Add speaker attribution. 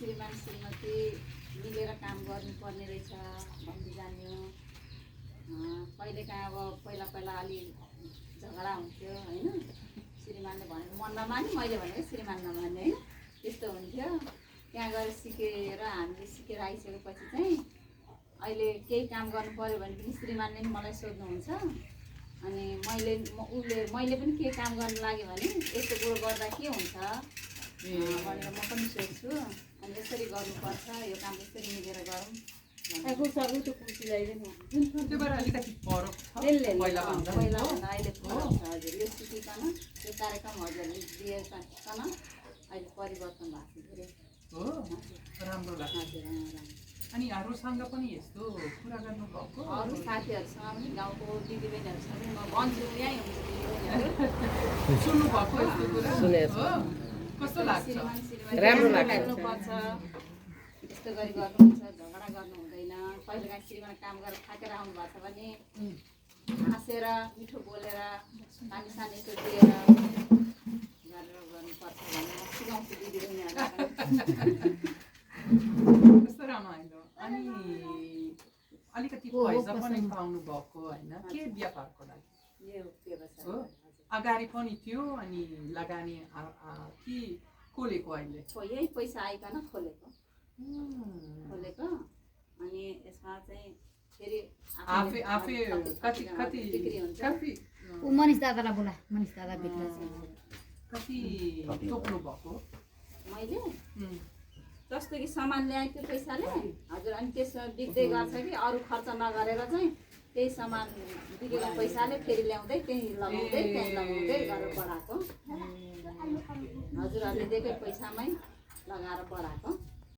Speaker 1: श्रीमान श्रीमती मिलेर काम गर्नुपर्ने रहेछ भन्दै जान्यो। कहिलेकाहीँ अब पहिला अलि झगडा हुन्थ्यो होइन, श्रीमानले भनेर मन नमाने, मैले भनेको श्रीमान नमाने होइन, त्यस्तो हुन्थ्यो। त्यहाँ गएर सिकेर हामीले सिकेर आइसकेपछि चाहिँ अहिले केही काम गर्नु पऱ्यो भने पनि श्रीमानले पनि मलाई सोध्नुहुन्छ। अनि मैले पनि केही काम गर्नु लाग्यो भने यस्तो कुरो गर्दा के हुन्छ भनेर म पनि सोध्छु। अनि यसरी गर्नुपर्छ, यो काम यसरी मिलेर गरौँ। पहिला भन्दा अहिले फरक छ हजुर। यो सिकिकन यो कार्यक्रम हजुरले दिएकन अहिले परिवर्तन भएको छ धेरै।
Speaker 2: हो, राम्रो लाग्छ। अनि अरूसँग पनि यस्तो कुरा गर्नुभएको?
Speaker 1: अरू साथीहरूसँग पनि गाउँको दिदीबहिनीहरूसँग म भन्छु, यहीँ हुन्छ दिदीबहिनीहरू।
Speaker 2: सुन्नुभएको यस्तो कुरा?
Speaker 3: सुनेको
Speaker 2: कस्तो लाग्छ?
Speaker 3: राम्रो लाग्छ।
Speaker 1: गर्नुपर्छ, यस्तो गरी गर्नुहुन्छ, झगडा गर्नु हुँदैन। कहिलेकाहीँ श्रीमान काम गरेर थाकेर आउनु भएको छ भने हाँसेर मिठो बोलेर पानी सानी यसो दिएर गरेर गर्नुपर्छ भन्ने म सिकाउँछु दिदीबहिनीहरूलाई।
Speaker 2: कस्तो रमाइलो। अनि अलिकति पैसा पनि पाउनु भएको होइन, के व्यापारको लागि?
Speaker 1: यो व्यवसाय
Speaker 2: हो, अगाडि पनि थियो अनि लगानी कि खोलेको अहिले?
Speaker 1: यही पैसा आइकन खोलेको। अनि यसमा चाहिँ फेरि
Speaker 2: आफै कति
Speaker 1: बिक्री हुन्छ।
Speaker 4: मनिष दादालाई बोला, मनिष दादा भित्र छ।
Speaker 2: कति तोक्नु भएको?
Speaker 1: मैले जस्तो कि सामान ल्याएँ त्यो पैसाले हजुर, अनि त्यसमा बिक्दै गर्छ कि अरू खर्च नगरेर चाहिँ त्यही सामान बिकेको पैसाले फेरि ल्याउँदै त्यहीँ लगाउँदै गरेर बढाएको। हजुरहरूले दिएकै पैसामै लगाएर बढाएको।